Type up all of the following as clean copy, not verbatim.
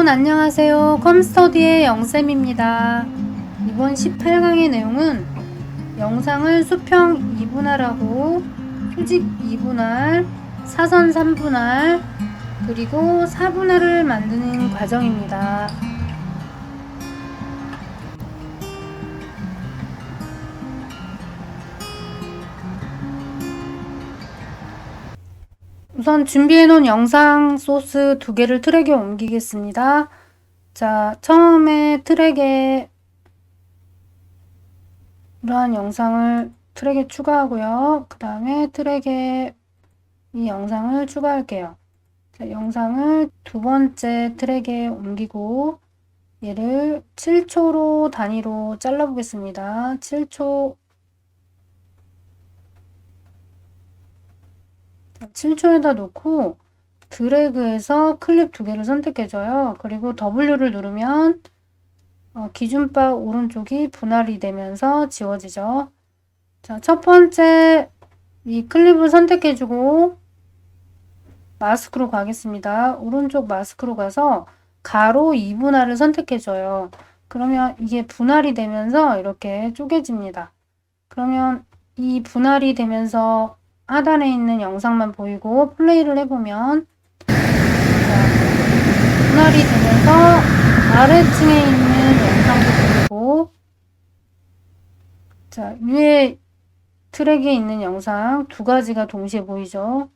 여러분 안녕하세요. 컴스터디의 영쌤입니다. 이번 18강의 내용은 영상을 수평 2분할하고 수직 2분할, 사선 3분할, 그리고 4분할을 만드는 과정입니다. 우선 준비해놓은 영상 소스 2개를 트랙에 옮기겠습니다. 자, 처음에 트랙에 이러한 영상을 트랙에 추가하고요. 그 다음에 트랙에 이 영상을 추가할게요. 자, 영상을 두 번째 트랙에 옮기고 얘를 7초로 단위로 잘라 보겠습니다. 7초 7초에다 놓고 드래그해서 클립 2개를 선택해줘요. 그리고 W를 누르면 기준바 오른쪽이 분할이 되면서 지워지죠. 자, 첫 번째 이 클립을 선택해주고 마스크로 가겠습니다. 오른쪽 마스크로 가서 가로 2분할을 선택해줘요. 그러면 이게 분할이 되면서 이렇게 쪼개집니다. 그러면 이 분할이 되면서 하단에 있는 영상만 보이고 플레이를 해보면 분할이 되면서 아래층에 있는 영상도 보이고 자, 위에 트랙에 있는 영상 2가지가 동시에 보이죠.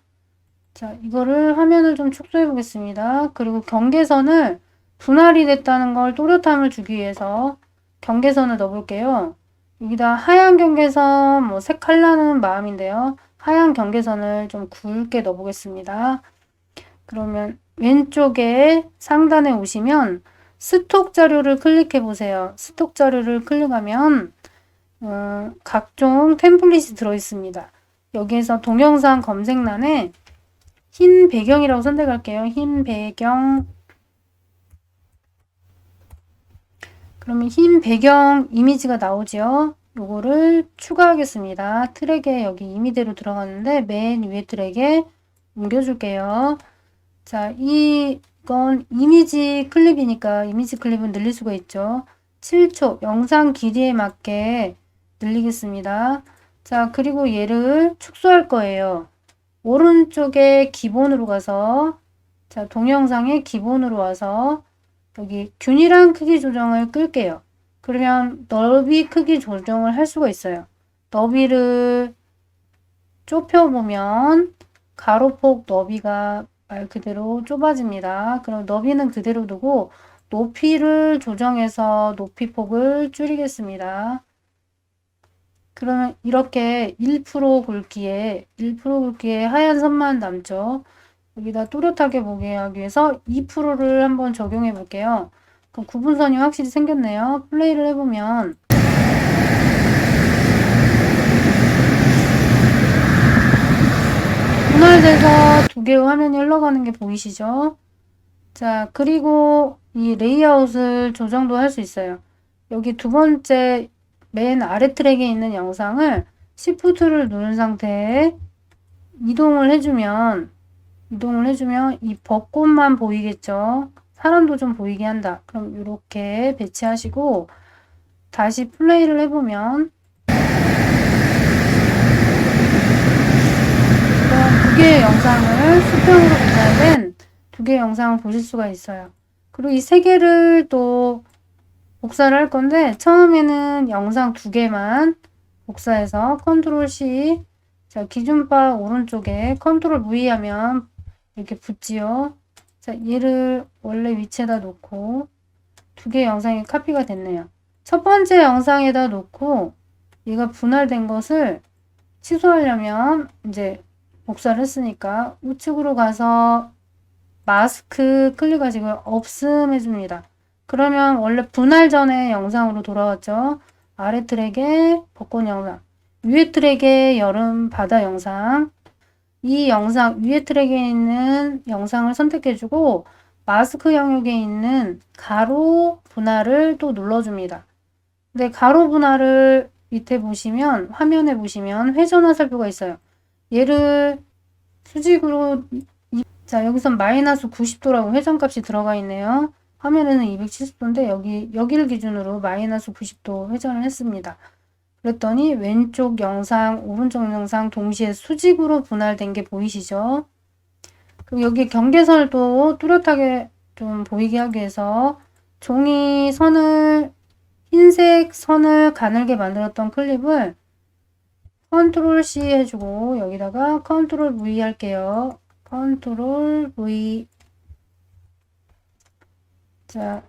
자, 이거를 화면을 좀 축소해 보겠습니다. 그리고 경계선을 분할이 됐다는 걸 또렷함을 주기 위해서 경계선을 넣어볼게요. 여기다 하얀 경계선 뭐 색깔나는 마음인데요. 하얀 경계선을 좀 굵게 넣어보겠습니다. 그러면 왼쪽에 상단에 오시면 스톡 자료를 클릭해 보세요. 스톡 자료를 클릭하면 각종 템플릿이 들어있습니다. 여기에서 동영상 검색란에 흰 배경이라고 선택할게요. 흰 배경. 그러면 흰 배경 이미지가 나오죠. 요거를 추가하겠습니다. 트랙에 여기 이미지로 들어가는데 맨 위에 트랙에 옮겨줄게요. 자, 이건 이미지 클립이니까 이미지 클립은 늘릴 수가 있죠. 7초 영상 길이에 맞게 늘리겠습니다. 자, 그리고 얘를 축소할 거예요. 오른쪽에 기본으로 가서 자, 동영상의 기본으로 와서 여기 균일한 크기 조정을 끌게요. 그러면 너비 크기 조정을 할 수가 있어요. 너비를 좁혀보면 가로폭 너비가 말 그대로 좁아집니다. 그럼 너비는 그대로 두고 높이를 조정해서 높이 폭을 줄이겠습니다. 그러면 이렇게 1% 굵기에 하얀 선만 남죠. 여기다 또렷하게 보게 하기 위해서 2%를 한번 적용해 볼게요. 그럼 구분선이 확실히 생겼네요. 플레이를 해보면 분할돼서 2개의 화면이 흘러가는 게 보이시죠? 자, 그리고 이 레이아웃을 조정도 할 수 있어요. 여기 두 번째 맨 아래 트랙에 있는 영상을 Shift를 누른 상태에 이동을 해주면 이 벚꽃만 보이겠죠? 사람도 좀 보이게 한다. 그럼 이렇게 배치하시고 다시 플레이를 해보면 이런 2개의 영상을 수평으로 분할된 2개의 영상을 보실 수가 있어요. 그리고 이 3개를 또 복사를 할 건데 처음에는 영상 2개만 복사해서 컨트롤 C 자, 기준바 오른쪽에 컨트롤 V 하면 이렇게 붙지요. 자, 얘를 원래 위치에다 놓고 2개의 영상이 카피가 됐네요. 첫 번째 영상에다 놓고 얘가 분할된 것을 취소하려면 이제 복사를 했으니까 우측으로 가서 마스크 클릭하시고 없음 해줍니다. 그러면 원래 분할 전에 영상으로 돌아왔죠. 아래 트랙에 벚꽃 영상, 위에 트랙에 여름 바다 영상, 이 영상 위에 트랙에 있는 영상을 선택해주고 마스크 영역에 있는 가로 분할을 또 눌러줍니다. 근데 가로 분할을 밑에 보시면 화면에 보시면 회전 화살표가 있어요. 얘를 수직으로 자, 여기선 마이너스 90도라고 회전값이 들어가 있네요. 화면에는 270도인데 여기를 기준으로 마이너스 90도 회전을 했습니다. 그랬더니 왼쪽 영상, 오른쪽 영상 동시에 수직으로 분할된 게 보이시죠? 그리고 여기 경계선도 뚜렷하게 좀 보이게 하기 위해서 종이 선을, 흰색 선을 가늘게 만들었던 클립을 컨트롤 C 해주고 여기다가 컨트롤 V 할게요. 컨트롤 V. 자,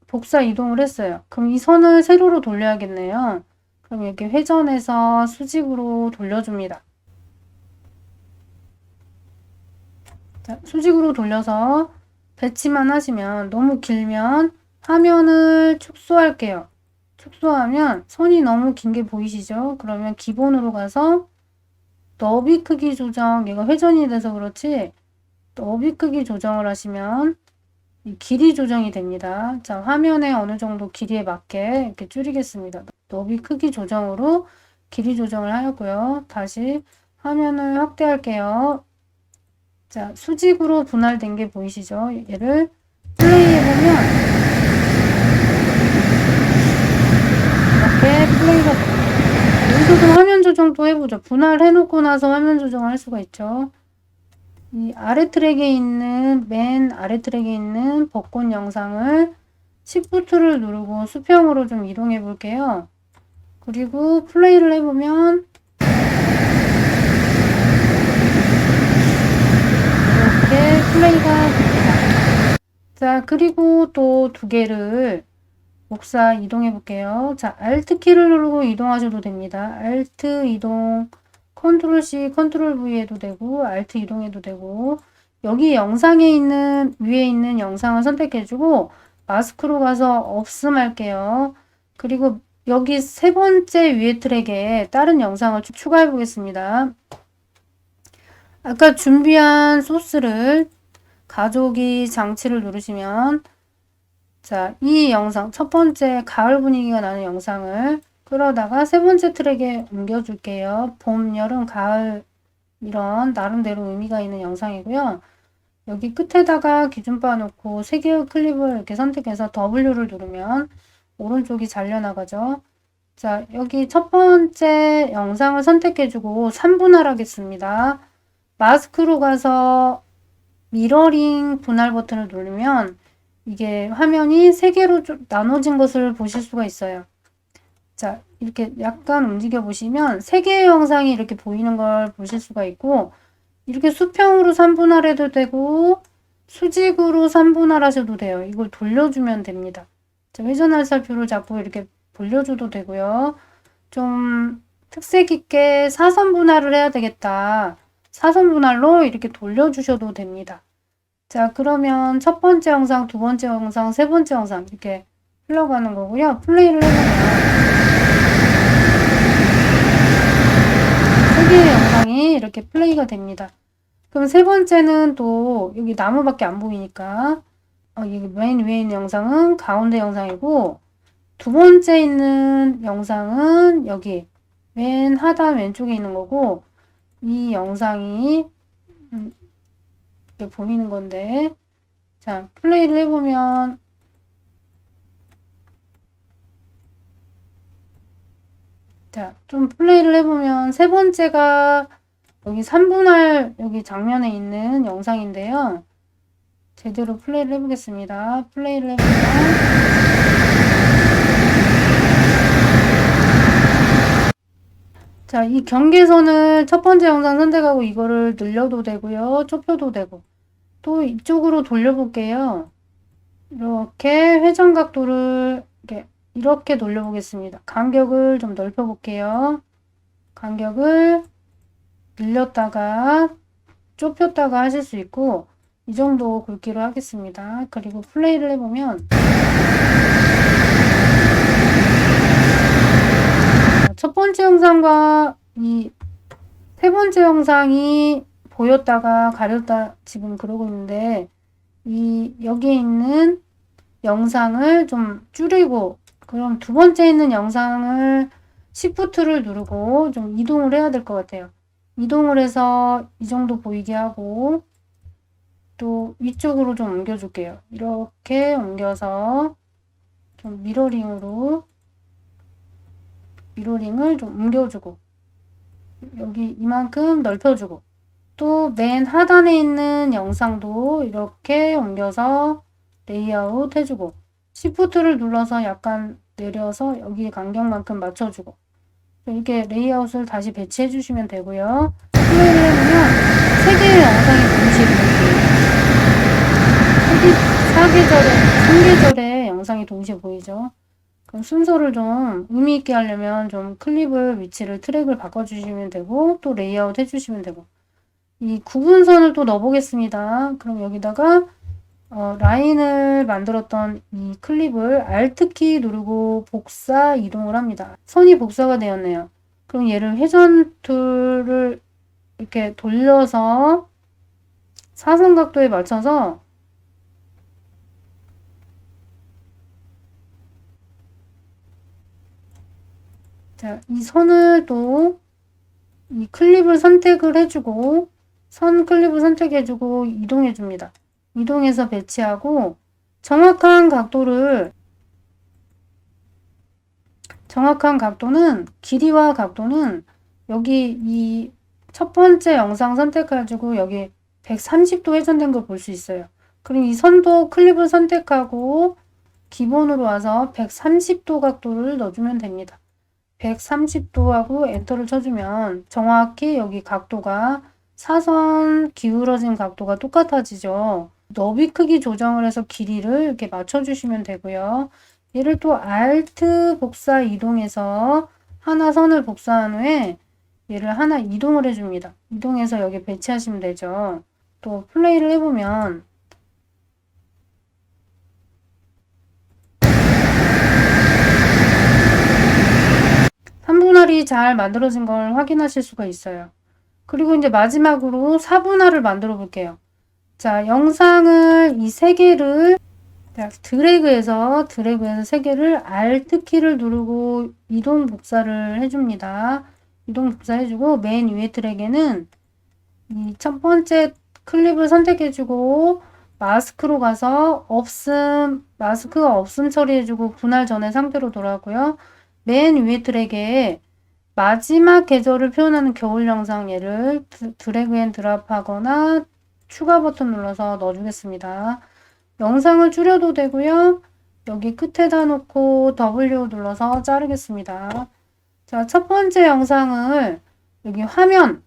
복사 이동을 했어요. 그럼 이 선을 세로로 돌려야겠네요. 그럼 이렇게 회전해서 수직으로 돌려줍니다. 자, 수직으로 돌려서 배치만 하시면, 너무 길면 화면을 축소할게요. 축소하면 선이 너무 긴 게 보이시죠? 그러면 기본으로 가서 너비 크기 조정, 얘가 회전이 돼서 그렇지 너비 크기 조정을 하시면 이 길이 조정이 됩니다. 자, 화면에 어느 정도 길이에 맞게 이렇게 줄이겠습니다. 너비 크기 조정으로 길이 조정을 하였고요. 다시 화면을 확대할게요. 자, 수직으로 분할된 게 보이시죠? 얘를 플레이해보면 이렇게 플레이가 됩니다. 여기서도 화면 조정도 해보죠. 분할해놓고 나서 화면 조정을 할 수가 있죠. 이 아래 트랙에 있는, 맨 아래 트랙에 있는 벚꽃 영상을 Shift를 누르고 수평으로 좀 이동해 볼게요. 그리고 플레이를 해보면 이렇게 플레이가 됩니다. 자, 그리고 또 두 개를 복사 이동해 볼게요. 자, Alt 키를 누르고 이동하셔도 됩니다. Alt 이동, 컨트롤 C, 컨트롤 V 해도 되고, Alt 이동해도 되고, 여기 영상에 있는, 위에 있는 영상을 선택해주고, 마스크로 가서 없음 할게요. 그리고 여기 세 번째 위에 트랙에 다른 영상을 추가해 보겠습니다. 아까 준비한 소스를 가져오기 장치를 누르시면, 자, 이 영상, 첫 번째 가을 분위기가 나는 영상을 끌어다가 세 번째 트랙에 옮겨줄게요. 봄, 여름, 가을 이런 나름대로 의미가 있는 영상이고요. 여기 끝에다가 기준바 놓고 세 개의 클립을 이렇게 선택해서 W를 누르면 오른쪽이 잘려나가죠. 자, 여기 첫 번째 영상을 선택해주고 3분할 하겠습니다. 마스크로 가서 미러링 분할 버튼을 누르면 이게 화면이 세 개로 나눠진 것을 보실 수가 있어요. 자, 이렇게 약간 움직여 보시면 세 개의 영상이 이렇게 보이는 걸 보실 수가 있고, 이렇게 수평으로 3분할 해도 되고 수직으로 3분할 하셔도 돼요. 이걸 돌려주면 됩니다. 자, 회전 화살표를 잡고 이렇게 돌려줘도 되고요. 좀 특색 있게 사선 분할을 해야 되겠다. 사선 분할로 이렇게 돌려주셔도 됩니다. 자, 그러면 첫 번째 영상, 두 번째 영상, 세 번째 영상 이렇게 흘러가는 거고요. 플레이를 해보면 세 개의 영상이 이렇게 플레이가 됩니다. 그럼 세 번째는 또 여기 나무밖에 안 보이니까 여기 맨 위에 있는 영상은 가운데 영상이고, 두 번째 있는 영상은 여기 맨 하단 왼쪽에 있는 거고, 이 영상이 이렇게 보이는 건데, 자, 플레이를 해보면 자, 좀 플레이를 해보면 세 번째가 여기 3분할 여기 장면에 있는 영상인데요. 제대로 플레이를 해보겠습니다. 플레이를 해보면 자, 이 경계선을 첫 번째 영상 선택하고 이거를 늘려도 되고요. 좁혀도 되고, 또 이쪽으로 돌려볼게요. 이렇게 회전 각도를 이렇게 돌려보겠습니다. 간격을 좀 넓혀볼게요. 간격을 늘렸다가 좁혔다가 하실 수 있고, 이 정도 굵기로 하겠습니다. 그리고 플레이를 해보면 첫 번째 영상과 이 세 번째 영상이 보였다가 가렸다 지금 그러고 있는데, 여기에 있는 영상을 좀 줄이고, 그럼 두 번째 있는 영상을 Shift를 누르고 좀 이동을 해야 될 것 같아요. 이동을 해서 이 정도 보이게 하고, 또 위쪽으로 좀 옮겨줄게요. 이렇게 옮겨서 좀 미러링을 좀 옮겨주고 여기 이만큼 넓혀주고 또 맨 하단에 있는 영상도 이렇게 옮겨서 레이아웃 해주고 Shift를 눌러서 약간 내려서 여기 간격만큼 맞춰주고 이렇게 레이아웃을 다시 배치해 주시면 되고요. 플레이를 해보면 3개의 영상이 동시에 보이고요. 3계절의 영상이 동시에 보이죠. 그럼 순서를 좀 의미 있게 하려면 좀 클립을 위치를 트랙을 바꿔주시면 되고 또 레이아웃 해주시면 되고 이 구분선을 또 넣어보겠습니다. 그럼 여기다가 라인을 만들었던 이 클립을 Alt키 누르고 복사 이동을 합니다. 선이 복사가 되었네요. 그럼 얘를 회전 툴을 이렇게 돌려서 사선 각도에 맞춰서 자, 이 선을 또 이 클립을 선택을 해주고 선 클립을 선택해주고 이동해줍니다. 이동해서 배치하고 정확한 각도는 길이와 각도는 여기 이 첫 번째 영상 선택해가지고 여기 130도 회전된 걸 볼 수 있어요. 그럼 이 선도 클립을 선택하고 기본으로 와서 130도 각도를 넣어주면 됩니다. 130도 하고 엔터를 쳐주면 정확히 여기 각도가 사선 기울어진 각도가 똑같아지죠. 너비 크기 조정을 해서 길이를 이렇게 맞춰주시면 되고요. 얘를 또 Alt 복사 이동해서 하나 선을 복사한 후에 얘를 하나 이동을 해줍니다. 이동해서 여기 배치하시면 되죠. 또 플레이를 해보면 3분할이 잘 만들어진 걸 확인하실 수가 있어요. 그리고 이제 마지막으로 4분할을 만들어 볼게요. 자, 영상을 이 3개를 드래그해서 3개를 Alt키를 누르고 이동 복사를 해줍니다. 이동 복사해주고 맨 위에 트랙에는 이 첫 번째 클립을 선택해주고 마스크로 가서 마스크가 없음 처리해주고 분할 전의 상태로 돌아가고요. 맨 위에 트랙에 마지막 계절을 표현하는 겨울 영상 얘를 드래그 앤 드랍 하거나 추가 버튼 눌러서 넣어주겠습니다. 영상을 줄여도 되고요. 여기 끝에다 놓고 W 눌러서 자르겠습니다. 자, 첫 번째 영상을 여기 화면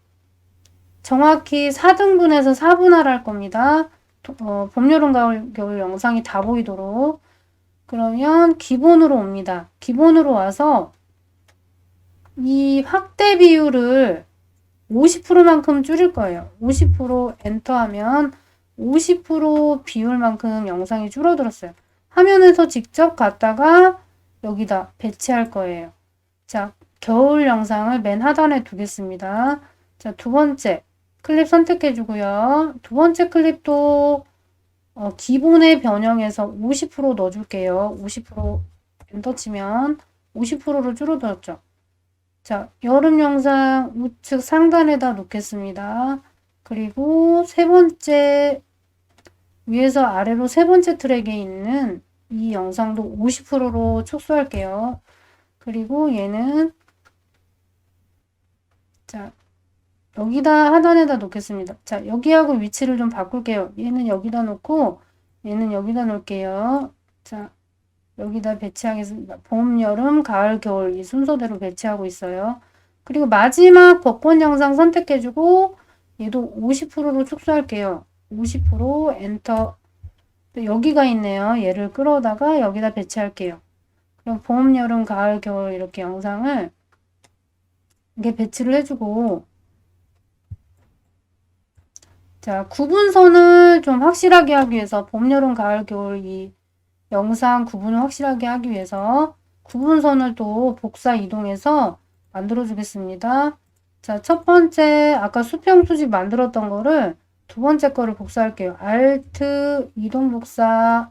정확히 4등분해서 4분할 할 겁니다. 봄, 여름, 가을, 겨울 영상이 다 보이도록. 그러면 기본으로 옵니다. 기본으로 와서 이 확대 비율을 50%만큼 줄일 거예요. 50% 엔터하면 50% 비율만큼 영상이 줄어들었어요. 화면에서 직접 갔다가 여기다 배치할 거예요. 자, 겨울 영상을 맨 하단에 두겠습니다. 자, 두 번째 클립 선택해 주고요. 두 번째 클립도 기본의 변형에서 50% 넣어줄게요. 50% 엔터 치면 50%로 줄어들었죠. 자, 여름 영상 우측 상단에다 놓겠습니다. 그리고 세 번째 위에서 아래로 세 번째 트랙에 있는 이 영상도 50%로 축소할게요. 그리고 얘는 자, 여기다 하단에다 놓겠습니다. 자, 여기하고 위치를 좀 바꿀게요. 얘는 여기다 놓고 얘는 여기다 놓을게요. 자, 여기다 배치하겠습니다. 봄, 여름, 가을, 겨울 이 순서대로 배치하고 있어요. 그리고 마지막 벚꽃 영상 선택해주고 얘도 50%로 축소할게요. 50% 엔터. 여기가 있네요. 얘를 끌어다가 여기다 배치할게요. 그럼 봄, 여름, 가을, 겨울 이렇게 영상을 이렇게 배치를 해주고 자, 구분선을 좀 확실하게 하기 위해서 봄, 여름, 가을, 겨울 이 영상 구분을 확실하게 하기 위해서 구분선을 또 복사 이동해서 만들어 주겠습니다. 자, 첫 번째 아까 수평 수직 만들었던 거를 두 번째 거를 복사할게요. Alt 이동 복사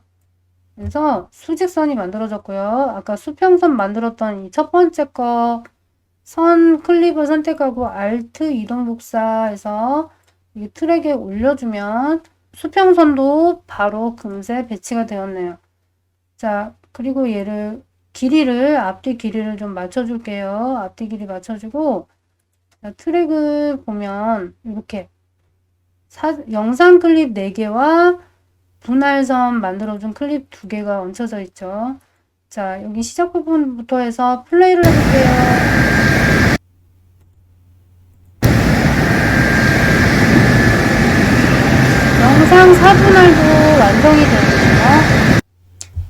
해서 수직선이 만들어졌고요. 아까 수평선 만들었던 이 첫 번째 거 선 클립을 선택하고 Alt 이동 복사해서 이 트랙에 올려주면 수평선도 바로 금세 배치가 되었네요. 자, 그리고 얘를 앞뒤 길이를 좀 맞춰줄게요. 앞뒤 길이 맞춰주고, 자, 트랙을 보면 이렇게 영상 클립 4개와 분할선 만들어준 클립 2개가 얹혀져 있죠. 자, 여기 시작 부분부터 해서 플레이를 해볼게요. 영상 4분할도 완성이 되었네요.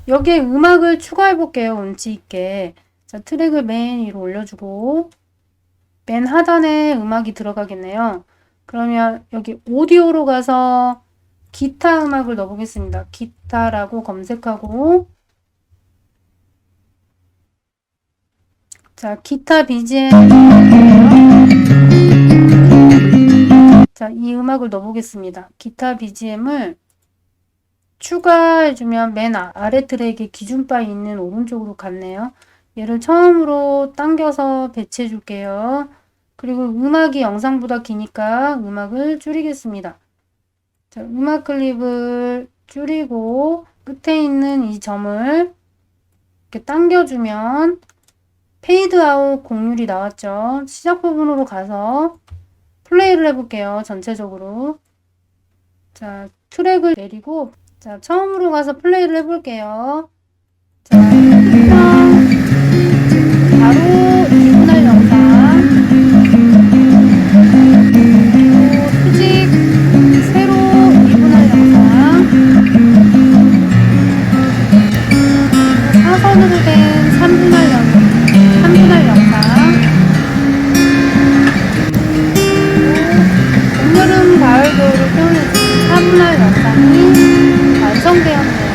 여기에 음악을 추가해 볼게요. 운치 있게. 자, 트랙을 맨 위로 올려주고 맨 하단에 음악이 들어가겠네요. 그러면 여기 오디오로 가서 기타 음악을 넣어 보겠습니다. 기타라고 검색하고, 자, 기타 BGM. 자, 이 음악을 넣어 보겠습니다. 기타 BGM을 추가해주면 맨 아래 트랙에 기준바 있는 오른쪽으로 갔네요. 얘를 처음으로 당겨서 배치해 줄게요. 그리고 음악이 영상보다 기니까 음악을 줄이겠습니다. 자, 음악 클립을 줄이고 끝에 있는 이 점을 이렇게 당겨주면 페이드 아웃 곡률이 나왔죠. 시작 부분으로 가서 플레이를 해볼게요. 전체적으로. 자, 트랙을 내리고, 자, 처음으로 가서 플레이를 해볼게요. 자, 바로 2분할 영상. 수직, 세로 2분할 영상. 사선으로 된 3분할 영상. 봄, 여름, 가을, 겨울을 표현해주는 4분할 영상이 완성되었네요.